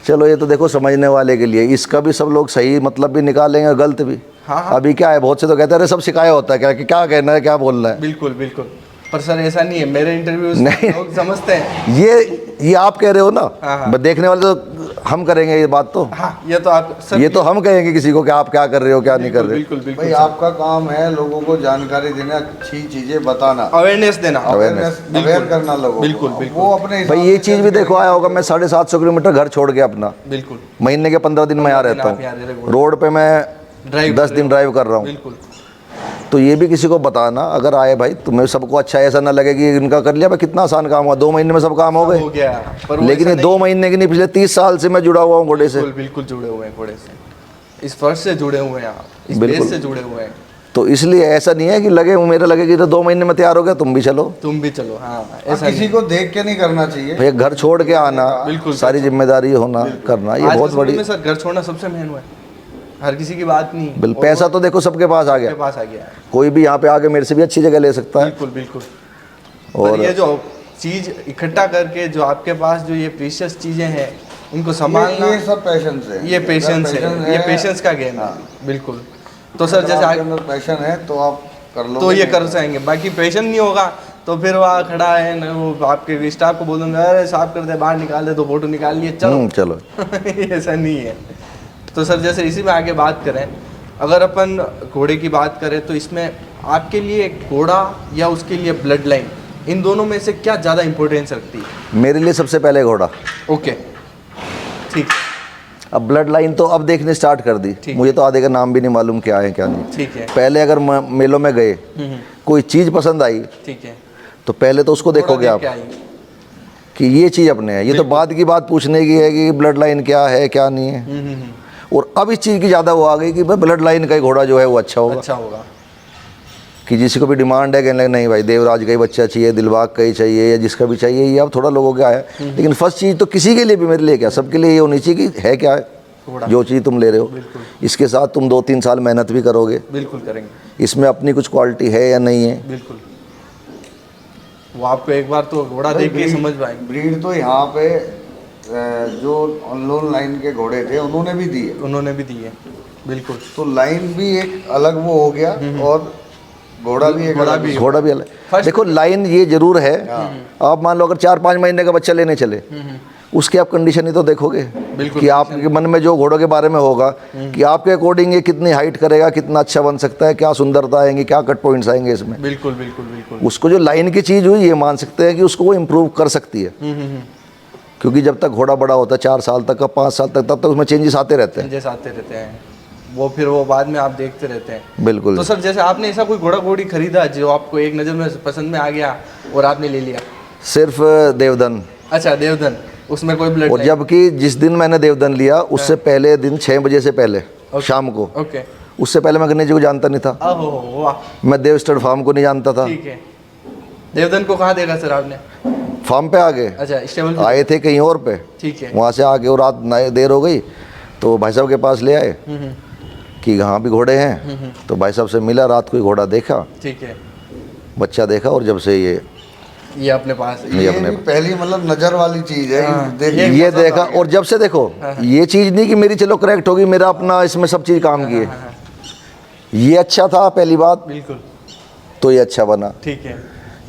चलो ये तो देखो समझने वाले के लिए, इसका भी सब लोग सही मतलब भी निकालेंगे और गलत भी। हाँ। अभी क्या है, बहुत से तो कहते हैं अरे सब सिखाया होता है, क्या कि क्या कहना है, क्या बोलना है। बिल्कुल बिल्कुल। पर सर ऐसा नहीं है, मेरे इंटरव्यूज नहीं। लोग समझते हैं। ये आप कह रहे हो ना, हाँ। बस देखने वाले तो हम करेंगे ये बात तो। हाँ, ये तो आप सर ये तो हम कहेंगे किसी को कि आप क्या कर रहे हो क्या नहीं कर रहे। बिल्कुल बिल्कुल। भाई आपका काम है लोगों को जानकारी देना, अच्छी चीजें बताना, अवेयरनेस देना, अवेयर करना लोगों बिल्कुल, को। बिल्कुल। वो अपने भाई ये चीज़ भी देखो आया होगा, मैं 750 किलोमीटर घर छोड़ के अपना बिल्कुल महीने के 15 दिन मैं यहाँ रहता आप यहाँ रह रहे हूँ, हो। रोड पे मैं ड्राइव 10 दिन ड्राइव कर रहा हूँ। बिल्कुल तो ये भी किसी को बताना अगर आए भाई, तुम्हें सबको अच्छा ऐसा ना लगे कि इनका कर लिया भाई कितना आसान काम हुआ, 2 महीने में सब काम हो हो गए। गया। पर वो लेकिन ये ऐसा 2 महीने की नहीं, पिछले 30 साल से मैं जुड़ा हुआ हूँ घोड़े से। बिल्कुल बिल्कुल जुड़े हुए हैं घोड़े से, इस फर्श से जुड़े हुए हैं आप, इस बिल्कुल। बेस से जुड़े हुए हैं। तो इसलिए ऐसा नहीं है कि लगे मेरा लगे कि तो 2 महीने में तैयार हो गया तुम भी चलो। तुम भी चलो। हाँ, अब ऐसा किसी को देख के नहीं करना चाहिए। भाई घर छोड़ के आना, बिल्कुल। सारी जिम्मेदारी होना करना, ये आज बहुत के समय बड़ी। में सर घर छोड़ना सबसे मेन हुआ है, हर किसी की बात नहीं। बिल्कुल। पैसा तो देखो सबके पास आ गया, के पास आ गया है। कोई भी यहाँ पे आके मेरे से भी अच्छी जगह ले सकता है। बिल्कुल बिल्कुल। और और ये जो चीज इकट्ठा करके जो आपके पास जो ये प्रीशियस चीजें हैं उनको संभालना, ये सब पेशेंस है, ये पेशेंस है, ये पेशेंस का गेम है। बिल्कुल। तो सर जैसे आपके अंदर पैशन है तो आप कर लो, तो ये कर सकेंगे, बाकी पेशेंस नहीं होगा तो फिर वहाँ खड़ा है ना, वो आपके स्टाफ को बोल दूंगा अरे साफ कर दे, बाहर निकाल दे, तो फोटो निकाल लिए चलो। चलो। ऐसा नहीं है। तो सर जैसे इसी में आगे बात करें, अगर अपन घोड़े की बात करें तो इसमें आपके लिए घोड़ा या उसके लिए ब्लड लाइन, इन दोनों में से क्या ज़्यादा इंपॉर्टेंस रखती है? मेरे लिए सबसे पहले घोड़ा। ओके ठीक है। अब ब्लड लाइन तो अब देखने स्टार्ट कर दी, ठीक मुझे तो आधे का नाम भी नहीं मालूम क्या है क्या नहीं। ठीक है। पहले अगर मेलों में गए, कोई चीज़ पसंद आई ठीक है। तो पहले तो उसको देखोगे आप क्या है? कि ये चीज़ अपने है। ये तो बाद की बात पूछने की है कि ब्लड लाइन क्या है क्या नहीं है। और अब इस चीज़ की ज़्यादा वो आ गई कि भाई ब्लड लाइन का ही घोड़ा जो है वो अच्छा होगा। अच्छा होगा। कि जिसको भी डिमांड है कहने लगे नहीं भाई देवराज का ही बच्चा चाहिए, दिलबाग का ही चाहिए, या जिसका भी चाहिए, ये अब थोड़ा लोगों का है। लेकिन फर्स्ट चीज़ तो किसी के लिए भी, मेरे लिए क्या, सबके लिए ये होनी चाहिए कि है क्या है, घोड़ा। जो चीज़ तुम ले रहे हो, बिल्कुल। इसके साथ तुम 2-3 साल मेहनत भी करोगे, बिल्कुल करेंगे। इसमें अपनी कुछ क्वालिटी है या नहीं है। बिल्कुल, वो आपको एक बार तो घोड़ा देख के समझ पाएंगे। ब्रीड तो यहाँ पे जो अनलोन लाइन के घोड़े थे उन्होंने भी दिए, उन्होंने भी दी है। बिल्कुल, तो लाइन भी एक अलग वो हो गया और घोड़ा भी एक घोड़ा अलग। भी। घोड़ा भी अलग। First- देखो लाइन ये जरूर है, आप मान लो अगर 4-5 महीने का बच्चा लेने चले, उसकी आप कंडीशन ही तो देखोगे बिल्कुल, कि आपके मन में जो घोड़ों के बारे में होगा कि आपके अकॉर्डिंग ये कितनी हाइट करेगा, कितना अच्छा बन सकता है, क्या सुंदरता आएंगी, क्या कट पॉइंट्स आएंगे इसमें। बिल्कुल बिल्कुल बिल्कुल। उसको जो लाइन की चीज़ हुई ये मान सकते हैं कि उसको वो इम्प्रूव कर सकती है, क्योंकि जब तक घोड़ा बड़ा होता है 4 साल तक का, 5 साल तक, तब तक उसमें चेंजेस आते रहते हैं। जैसे आते रहते हैं वो, फिर वो बाद में आप देखते रहते हैं। बिल्कुल। तो सर जैसे आपने ऐसा कोई घोड़ा घोड़ी खरीदा जो आपको एक नज़र में पसंद में आ गया और आपने ले लिया? सिर्फ देवदन, अच्छा, देवधन, उसमें कोई ब्लड और जबकि जिस दिन मैंने देवदन लिया उससे पहले दिन 6 बजे से पहले शाम को, ओके, उससे पहले मैं गणेश जी को जानता नहीं था, ओहो वाह, मैं देव स्टड फार्म को नहीं जानता था। ठीक है। देवधन को कहाँ देखा सर आपने? फार्म पे आ गए, अच्छा, स्टेबल पे? आए थे कहीं और पे, ठीक है। वहाँ से आके और रात देर हो गई तो भाई साहब के पास ले आए कि यहाँ भी घोड़े हैं, तो भाई साहब से मिला, रात को ही घोड़ा देखा, ठीक है, बच्चा देखा, और जब से ये अपने पास है। ये ये अपने भी पहली मतलब नजर वाली चीज है। हाँ, देखिए ये देखा, और जब से देखो ये चीज़ नहीं कि मेरी चलो करेक्ट होगी, मेरा अपना इसमें सब चीज़ काम की है, ये अच्छा था पहली बात, बिल्कुल, तो ये अच्छा बना। ठीक है।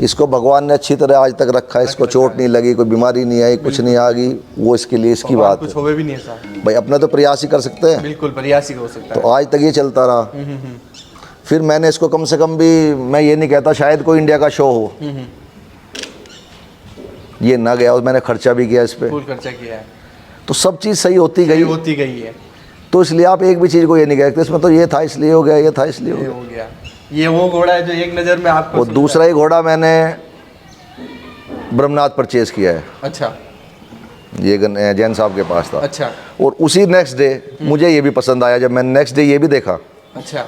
इसको भगवान ने अच्छी तरह आज तक रखा है, इसको चोट नहीं लगी, कोई बीमारी नहीं आई, कुछ नहीं आ गई, वो इसके लिए इसकी भगवान बात कुछ है। होवे भी नहीं है साहब। भाई अपना तो प्रयास ही कर सकते हैं, बिल्कुल, प्रयास ही हो सकता तो आज तक ये चलता रहा। फिर मैंने इसको कम से कम भी, मैं ये नहीं कहता शायद कोई इंडिया का शो हो, ये ना गया, और मैंने खर्चा भी किया इस है, पर, फुल खर्चा किया है, तो सब चीज़ सही होती ये गई। होती गई है, तो इसलिए आप एक भी चीज़ को ये नहीं कहते इसमें तो ये था इसलिए हो गया, ये था इसलिए हो ये गया। हो गया। ये वो घोड़ा है जो एक नज़र में आपको और सुन दूसरा ही घोड़ा मैंने ब्रह्मनाथ परचेज किया है, रहा- अच्छा ये जैन साहब के पास था, अच्छा और उसी नेक्स्ट डे मुझे ये भी पसंद आया, जब मैंने नेक्स्ट डे ये भी देखा, अच्छा,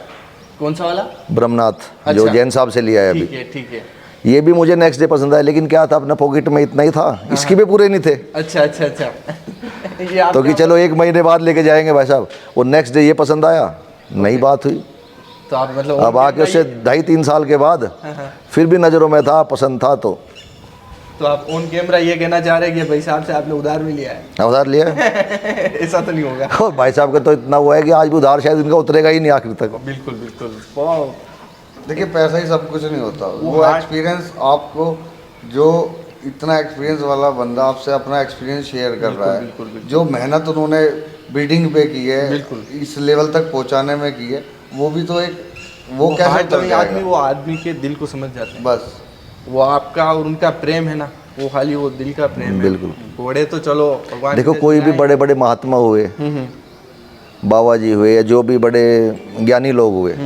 कौन सा वाला? ब्रह्मनाथ जो अच्छा। जैन साहब से लिया है ठीक अभी, है, ठीक है। ये भी मुझे नेक्स्ट डे पसंद आया, लेकिन क्या था अपने पॉकेट में इतना ही था, इसकी भी पूरे नहीं थे, अच्छा अच्छा अच्छा। ये आप तो कि चलो 1 महीने बाद लेके जाएंगे भाई साहब, और नेक्स्ट डे ये पसंद आया, नई बात हुई। तो आप मतलब अब आके उससे 2.5-3 साल के बाद फिर भी नज़रों में था, पसंद था, तो आप ऑन कैमरा ये कहना चाह रहे हैं कि भाई साहब से आपने उधार भी लिया है? उधार लिया है। ऐसा तो नहीं होगा। और भाई साहब का तो इतना हुआ है कि आज भी उधार शायद इनका उतरेगा ही नहीं आखिर तक। बिल्कुल बिल्कुल। वाह, देखिए पैसा ही सब कुछ नहीं होता, वो हाँ। एक्सपीरियंस आपको, जो इतना एक्सपीरियंस वाला बंदा आपसे अपना एक्सपीरियंस शेयर कर रहा है, बिल्कुल, बिल्कुल। जो मेहनत उन्होंने ब्रीडिंग पे की है, बिल्कुल। इस लेवल तक पहुंचाने में की है, वो भी तो एक वो कैसे हार्ट उतर में आदमी, जाएगा? वो आदमी के दिल को समझ जाते हैं। बस वो आपका और उनका प्रेम है ना, वो खाली वो दिल का प्रेम है। बिल्कुल। घोड़े तो चलो भगवान देखो ने कोई भी दिलाए। बड़े बड़े महात्मा हुए, बाबा जी हुए, या जो भी बड़े ज्ञानी लोग हुए,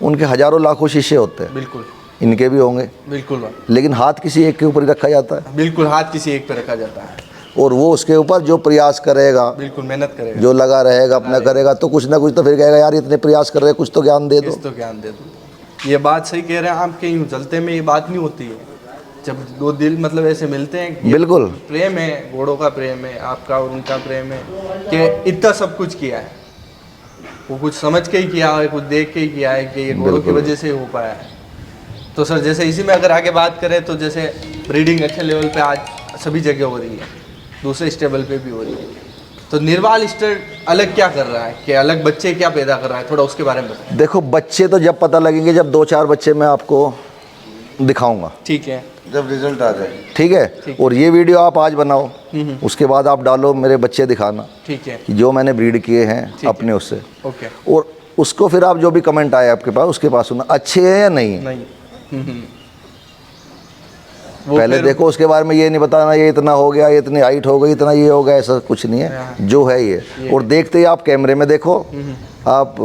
उनके हजारों लाखों शिष्य होते हैं, बिल्कुल इनके भी होंगे, बिल्कुल लेकिन हाथ किसी एक के ऊपर ही रखा जाता है, बिल्कुल, हाथ किसी एक पे रखा जाता है, और वो उसके ऊपर जो प्रयास करेगा, बिल्कुल मेहनत करेगा, जो लगा रहेगा, अपना करेगा, तो कुछ ना कुछ तो फिर कहेगा यार इतने प्रयास कर रहे हैं, कुछ तो ज्ञान दे दो। किस तो ज्ञान दे दो। ये बात सही कह रहे हैं आप, कहीं जलते में ये बात नहीं होती है, जब दो दिल मतलब ऐसे मिलते हैं, ये बिल्कुल। प्रेम है, घोड़ों का प्रेम है, आपका और उनका प्रेम है, कि इतना सब कुछ किया है, वो कुछ समझ के ही किया है, कुछ देख के ही किया है, कि ये घोड़ों की बिल्कुल। वजह से हो पाया है। तो सर जैसे इसी में अगर आगे बात करें तो जैसे ब्रीडिंग अच्छे लेवल पे आज सभी जगह हो रही है, दूसरे स्टेबल पे भी हो रही है, तो निर्वाल स्टड अलग क्या कर रहा है, कि अलग बच्चे क्या पैदा कर रहा है, थोड़ा उसके बारे में बताएं। देखो बच्चे तो जब पता लगेंगे, जब 2-4 बच्चे मैं आपको दिखाऊंगा, ठीक है, जब रिजल्ट आ जाए। ठीक है। और ये वीडियो आप आज बनाओ, उसके बाद आप डालो, मेरे बच्चे दिखाना ठीक है, कि जो मैंने ब्रीड किए हैं है। अपने उससे, ओके, और उसको फिर आप जो भी कमेंट आए आपके पास, उसके पास सुनना अच्छे हैं या नहीं है। नहीं वो पहले फिर- देखो, उसके बारे में ये नहीं बताना ये इतना हो गया, ये इतनी हाइट हो गई, इतना ये हो गया, ऐसा कुछ नहीं है, जो है ये। और देखते ही आप कैमरे में देखो, आप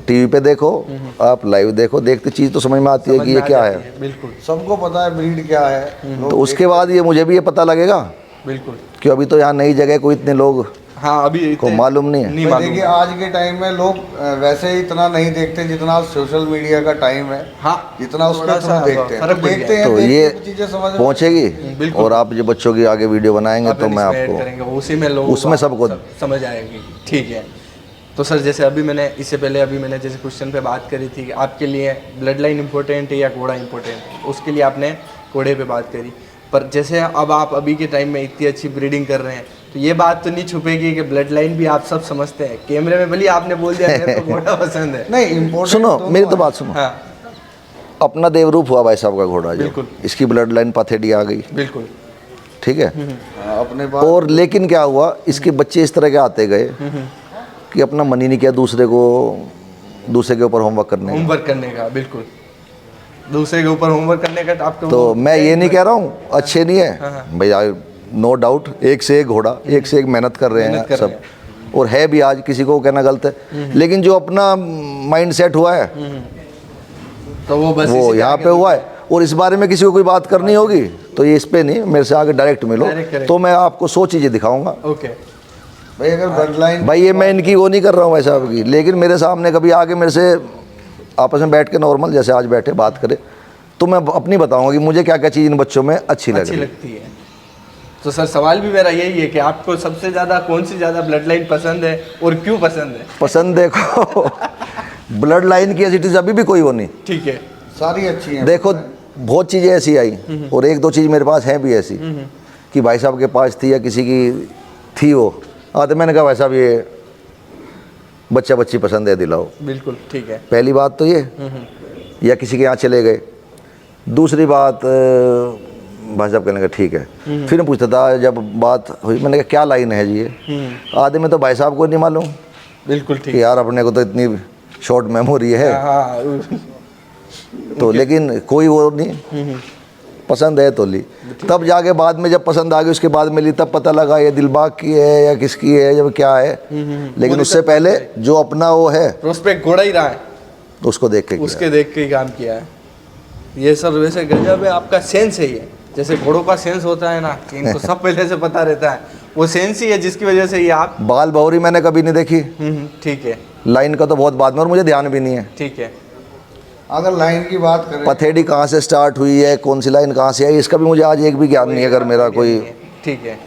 टीवी पे देखो, आप लाइव देखो, देखते चीज़ तो समझ में आती है समझ कि में ये आ क्या जाती है। बिल्कुल सबको पता है ब्रीड क्या है, लोग तो उसके बाद ये मुझे भी ये पता लगेगा बिल्कुल। कि अभी तो यहाँ नई जगह कोई इतने लोग हाँ, अभी को इतने- मालूम नहीं है। नहीं भाई मालूम। देखिए आज के टाइम में लोग वैसे ही इतना नहीं देखते जितना सोशल मीडिया का टाइम है, हाँ, जितना उस थोड़ा पर सा देखते हैं, फर्क पड़ गया। देखते हैं, तो देखते ये हैं, चीजें समझ में पहुँचेगी, बिल्कुल। और आप जो बच्चों की आगे वीडियो बनाएंगे तो मैं इसमें ऐड आपको करेंगे, उसी में लोग उसमें सबको समझ आएगी। ठीक है, तो सर जैसे अभी मैंने इससे पहले अभी मैंने जैसे क्वेश्चन पे बात करी थी कि आपके लिए ब्लड लाइन इंपॉर्टेंट है या घोड़ा इंपॉर्टेंट है, उसके लिए आपने घोड़े पे बात करी। पर जैसे अब आप अभी के टाइम में इतनी अच्छी ब्रीडिंग कर रहे हैं तो ये बात तो नहीं छुपेगी कि ब्लड लाइन भी आप सब समझते हैं। कैमरे में भले आपने बोल दिया मेरे को घोड़ा पसंद है। नहीं इम्पोर्टेंट सुनो मेरी तो बात सुनो, हाँ अपना देवरूप हुआ भाई साहब का घोड़ा जो, बिल्कुल। इसकी ब्लड लाइन पथेडी आ गई, बिल्कुल। ठीक है। अपने पास और लेकिन क्या हुआ, इसके बच्चे इस तरह के आते गए कि अपना मन ही नहीं किया दूसरे के ऊपर होमवर्क करने का। होमवर्क करने का, बिल्कुल दूसरे के ऊपर होमवर्क करने का आपको तो मैं ये नहीं कह रहा हूँ अच्छे नहीं है भाई, नो डाउट, एक से एक घोड़ा, एक से एक मेहनत कर रहे मेहनत हैं कर सब, रहे और है भी, आज किसी को कहना गलत है, लेकिन जो अपना माइंड सेट हुआ है तो वो बस वो इसी के यहाँ आगे पे हुआ है। और इस बारे में किसी को कोई बात करनी होगी तो ये इस पे नहीं, मेरे से आगे डायरेक्ट मिलो, Direct करें। तो मैं आपको 100 चीज़ें दिखाऊंगा। ओके भाई अगर ब्लड लाइन भाई ये मैं इनकी वो नहीं कर रहा हूँ भाई साहब की, लेकिन मेरे सामने कभी आके मेरे से आपस में बैठ के नॉर्मल जैसे आज बैठे बात करें तो मैं अपनी बताऊंगा कि मुझे क्या क्या चीज़ इन बच्चों में अच्छी लग अच्छी रही है। लगती है। तो सर सवाल भी मेरा यही है कि आपको सबसे ज़्यादा कौन सी ज़्यादा ब्लड लाइन पसंद है और क्यों पसंद है? पसंद देखो ब्लड लाइन की एसिडिटी अभी भी कोई वो नहीं, ठीक है। सारी अच्छी हैं। देखो बहुत चीज़ें ऐसी आई और एक दो चीज़ मेरे पास हैं भी ऐसी कि भाई साहब के पास थी या किसी की थी वो, हाँ तो मैंने कहा भाई साहब ये बच्चा बच्ची पसंद है, दिलाओ। बिल्कुल ठीक है। पहली बात तो ये, या किसी के यहाँ चले गए। दूसरी बात भाई साहब कहने का ठीक है, फिर मैं पूछता था जब बात हुई, मैंने कहा क्या लाइन है जी ये, आधे में तो भाई साहब को नहीं मालूम बिल्कुल ठीक कि यार अपने को तो इतनी शॉर्ट मेमोरी है, हाँ तो लेकिन कोई वो नहीं, पसंद है तो ली। तब जाके बाद में जब पसंद आ गई उसके बाद में ली, तब पता लगा ये दिलबाग की है या किसकी है या क्या है, लेकिन उससे पहले जो अपना वो है प्रोस्पेक्ट घोड़ा ही रहा है, उसको देख के किया। उसके देख के ही काम किया है। ये सर वैसे गजब है, आपका सेंस है ये। जैसे घोड़ों का सेंस होता है ना कि इनको सब पहले से पता रहता है, वो सेंस ही है जिसकी वजह से ये आप बाल भौरी मैंने कभी नहीं देखी, ठीक है लाइन का तो बहुत बाद में, और मुझे ध्यान भी नहीं है। ठीक है। अगर लाइन की बात करें पथेड़ी कहाँ से स्टार्ट हुई है, कौन सी लाइन कहाँ से आई, इसका भी मुझे आज एक भी ज्ञान नहीं है। अगर मेरा कोई, ठीक है,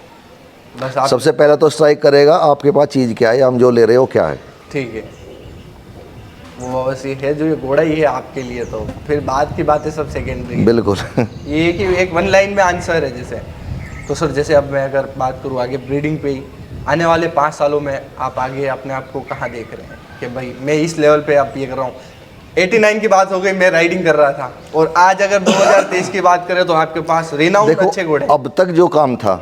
बस आप सबसे पहले तो स्ट्राइक करेगा आपके पास चीज़ क्या है, हम जो ले रहे हो क्या है। ठीक है, वो बस ये है जो ये घोड़ा ही है आपके लिए, तो फिर बाद की बातें सब सेकेंडरी। बिल्कुल ये कि एक वन लाइन में आंसर है जैसे। तो सर जैसे अब मैं अगर बात करूँ आगे ब्रीडिंग पे ही, आने वाले 5 सालों में आप आगे अपने आप को कहाँ देख रहे हैं कि भाई मैं इस लेवल पे आप ये कर रहा हूँ। 89 की बात हो गई, मैं राइडिंग कर रहा था, और आज अगर 2023 की बात करें तो आपके पास रिनाउंड देखो अच्छे घोड़े। अब तक जो काम था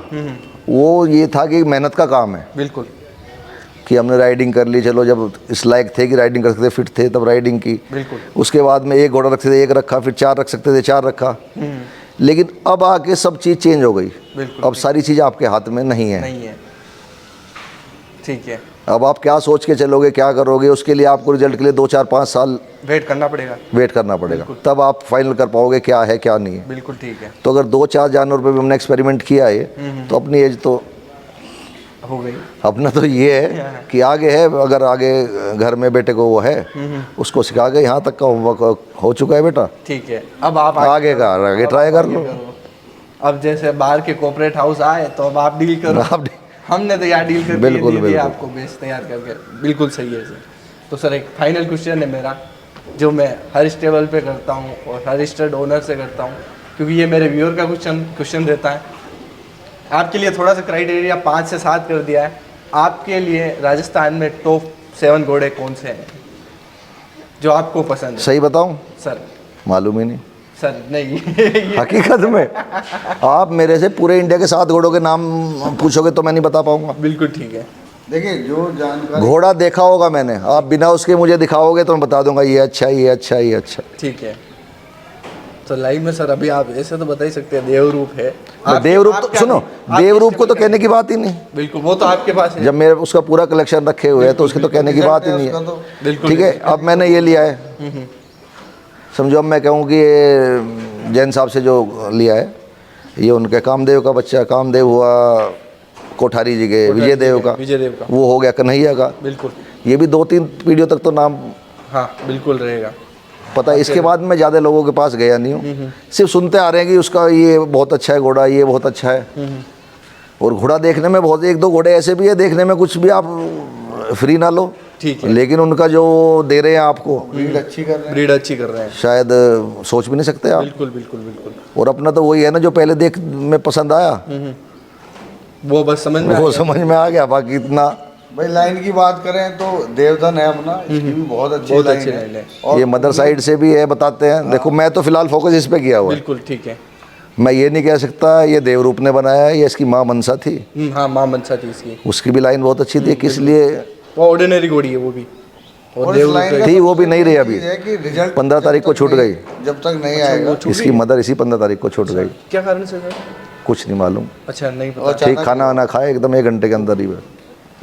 वो ये था कि मेहनत का काम है, बिल्कुल कि हमने राइडिंग कर ली, चलो जब इस लायक थे कि राइडिंग कर सकते, फिट थे तब राइडिंग की। बिल्कुल। उसके बाद में एक घोड़ा रखते थे, एक रखा, फिर 4 रख सकते थे, 4 रखा। लेकिन अब आके सब चीज़ चेंज हो गई, बिल्कुल अब सारी चीज़ आपके हाथ में नहीं है। नहीं है, ठीक है। अब आप क्या सोच के चलोगे, क्या करोगे, उसके लिए आपको रिजल्ट के लिए 2 4 5 साल वेट करना पड़ेगा। वेट करना पड़ेगा, तब आप फाइनल कर पाओगे क्या है क्या नहीं है। बिल्कुल ठीक है, तो अगर 2 4 जानवर पे भी हमने एक्सपेरिमेंट किया है तो अपनी एज तो हो गई। अपना तो ये है कि आगे है, अगर आगे घर में बेटे को वो है उसको सिखा के यहाँ तक का होमवर्क हो चुका है बेटा, ठीक है। अब आप आगे का आगे ट्राई कर लो। अब जैसे बाहर के कॉर्पोरेट हाउस आए तो अब आप डील करो। आप हमने तो यार डील करके बिल्कुल, दे दिया बिल्कुल। आपको बेस तैयार करके। बिल्कुल सही है सर। तो सर एक फाइनल क्वेश्चन है मेरा, जो मैं हर स्टेबल पे करता हूँ और हर स्टड ओनर से करता हूँ, क्योंकि ये मेरे व्यूअर का क्वेश्चन रहता है। आपके लिए थोड़ा सा क्राइटेरिया 5 से 7 कर दिया है। आपके लिए राजस्थान में टॉप 7 घोड़े कौन से हैं जो आपको पसंद है? सही बताऊं, सर मालूम ही नहीं सर नहीं ये हकीकत में। आप मेरे से पूरे इंडिया के 7 घोड़ों के नाम पूछोगे तो मैं नहीं बता पाऊंगा। बिल्कुल ठीक है। देखिए जो जानकारी घोड़ा देखा होगा मैंने, आप बिना उसके मुझे दिखाओगे तो मैं बता दूंगा ये अच्छा, ये अच्छा, ये अच्छा। ठीक है। तो लाइव में सर अभी आप ऐसे तो बता ही सकते हैं देवरूप है। देवरूप आप तो क्या सुनो, नहीं? आप देवरूप किसके को तो लिए कहने की बात ही नहीं। बिल्कुल, वो तो आपके पास है। जब मेरे उसका पूरा कलेक्शन रखे हुए हैं तो उसके तो कहने की बात ही नहीं उसका है। तो बिल्कुल ठीक है, अब मैंने ये लिया है, समझो अब मैं कहूँ कि ये जैन साहब से जो लिया है, ये उनके कामदेव का बच्चा, कामदेव हुआ कोठारी जी के, विजय देव का, विजय देव का। वो हो गया कन्हैया का। बिल्कुल, ये भी 2-3 पीढ़ियों तक तो नाम हाँ बिल्कुल रहेगा। पता है। इसके बाद मैं ज़्यादा लोगों के पास गया नहीं हूँ, सिर्फ सुनते आ रहे हैं कि उसका ये बहुत अच्छा है घोड़ा, ये बहुत अच्छा है। और घोड़ा देखने में बहुत, 1-2 घोड़े ऐसे भी है देखने में कुछ भी आप फ्री ना लो ठीक है। लेकिन उनका जो दे रहे हैं आपको ब्रीड अच्छी कर रहे हैं। ब्रीड अच्छी कर रहे हैं। शायद सोच भी नहीं सकते आप। बिल्कुल बिल्कुल बिल्कुल। और अपना तो वही है ना, जो पहले देख में पसंद आया वो बस समझ में आ वो गया। समझ में आ गया, बाकी इतना। भाई लाइन की बात करें तो देवधन है अपना, इसकी भी बहुत अच्छी बहुत लाइन अच्छी है। लाइन है। और ये मदर साइड से भी है, बताते हैं। देखो मैं तो फिलहाल फोकस इस पे किया हुआ है। बिल्कुल ठीक है। मैं ये नहीं कह सकता ये देवरूप ने बनाया है, ये इसकी माँ मनसा थी, हाँ माँ मनसा थी इसकी। उसकी भी लाइन बहुत अच्छी थी। किस लिए वो ऑर्डिनरी घोड़ी है वो भी। और और इस देवरूप लाइन का थी, वो भी नहीं रही अभी। चीज़ है कि रिजल्ट 15 तारीख को छूट गई। जब तक नहीं आएगा। छूट इसकी गई? मदर इसी 15 तारीख को छूट गई। क्या कारण से सर? कुछ नहीं मालूम। अच्छा नहीं और पता। ठीक खाना वाना खाए एकदम 1 घंटे के अंदर ही।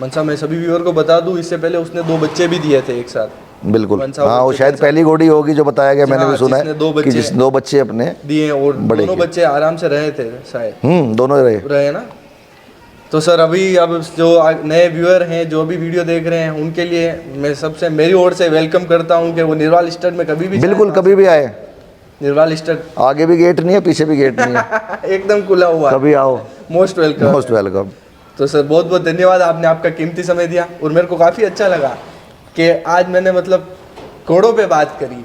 मनसा, मैं सभी व्यूअर को बता दूं, इससे पहले उसने 2 बच्चे भी दिए थे एक साथ। बिल्कुल। मनसा हाँ, वो बच्चे शायद के साथ पहली घोड़ी होगी जो बताया गया, मैंने हाँ, भी सुना जिसने 2 है बच्चे कि जिस 2 बच्चे अपने दिए और बड़े दोनों के। बच्चे आराम से रहे थे शायद। दोनों रहे। रहे ना। तो सर अभी अब जो नए व्यूअर हैं जो भी वीडियो देख रहे हैं उनके लिए मैं सबसे मेरी ओर से वेलकम करता हूं कि वो निर्वाल स्टड में कभी भी बिल्कुल, जाएं। कभी भी आए। निर्वाल स्टड आगे भी गेट नहीं है, पीछे भी गेट नहीं है। एकदम खुला हुआ है। कभी आओ, मोस्ट वेलकम। Most welcome. तो सर बहुत बहुत धन्यवाद, आपने आपका कीमती समय दिया। और मेरे को काफ़ी अच्छा लगा कि आज मैंने मतलब घोड़ों पे बात करी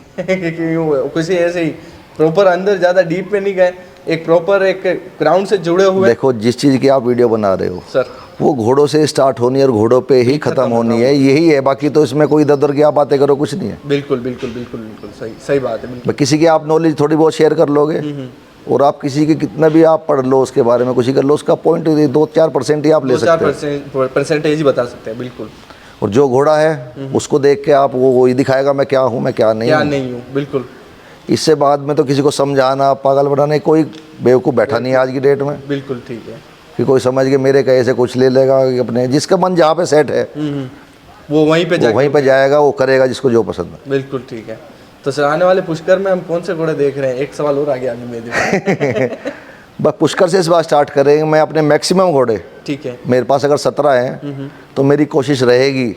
कि किसी ऐसे ही प्रॉपर अंदर ज़्यादा डीप में नहीं गए, एक प्रॉपर एक ग्राउंड से जुड़े हुए। देखो जिस चीज़ की आप वीडियो बना रहे हो सर वो घोड़ों से स्टार्ट होनी है और घोड़ों पे ही खत्म होनी है, यही है। बाकी तो इसमें कोई इधर उधर की आप बातें करो, कुछ नहीं है। बिल्कुल बिल्कुल बिल्कुल बिल्कुल सही सही बात है। बिल्कुल किसी की आप नॉलेज थोड़ी बहुत शेयर कर लोगे और आप किसी की कितना भी आप पढ़ लो उसके बारे में, कुछ ही कर लो, उसका पॉइंट 2-4% ही आप ले सकते हो। 4% ही बता सकते हैं। बिल्कुल। और जो घोड़ा है उसको देख के आप वो वही दिखाएगा मैं क्या हूँ, मैं क्या नहीं क्या हूँ। नहीं हूँ। बिल्कुल। इससे बाद में तो किसी को समझाना, पागल बनाने, कोई बेवकूफ़ बैठा नहीं है आज की डेट में बिल्कुल ठीक है। कि कोई समझ के मेरे कहे से कुछ ले लेगा। अपने जिसका मन जहाँ पे सेट है वो वहीं पे वो जाके वहीं पे जाएगा, वो करेगा जिसको जो पसंद है। बिल्कुल ठीक है। तो सर आने वाले पुष्कर में हम कौन से घोड़े देख रहे हैं? एक सवाल और आ गया अभी मेरे बस पुष्कर से इस बार स्टार्ट करेंगे। मैं अपने मैक्सिमम घोड़े, ठीक है। मेरे पास अगर 17 हैं तो मेरी कोशिश रहेगी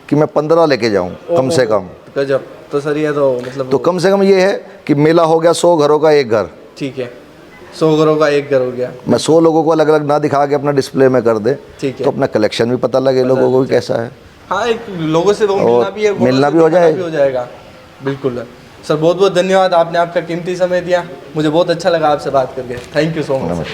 कि मैं 15 लेके जाऊं कम से कम। गजब। तो सर ये तो मतलब तो कम से कम ये है कि मेला हो गया 100 घरों का एक घर। ठीक है। 100 घरों का एक घर हो गया। मैं 100 लोगों को अलग अलग ना दिखा के अपना डिस्प्ले में कर दे, ठीक है। तो अपना कलेक्शन भी पता लगे लोगों को कि कैसा है। हाँ, एक लोगों से वो मिलना भी है, घोड़ों मिलना से भी हो दिखाना जाए। भी हो जाएगा। बिल्कुल सर, बहुत बहुत धन्यवाद, आपने आपका कीमती समय दिया। मुझे बहुत अच्छा लगा आपसे बात करके। Thank you so much.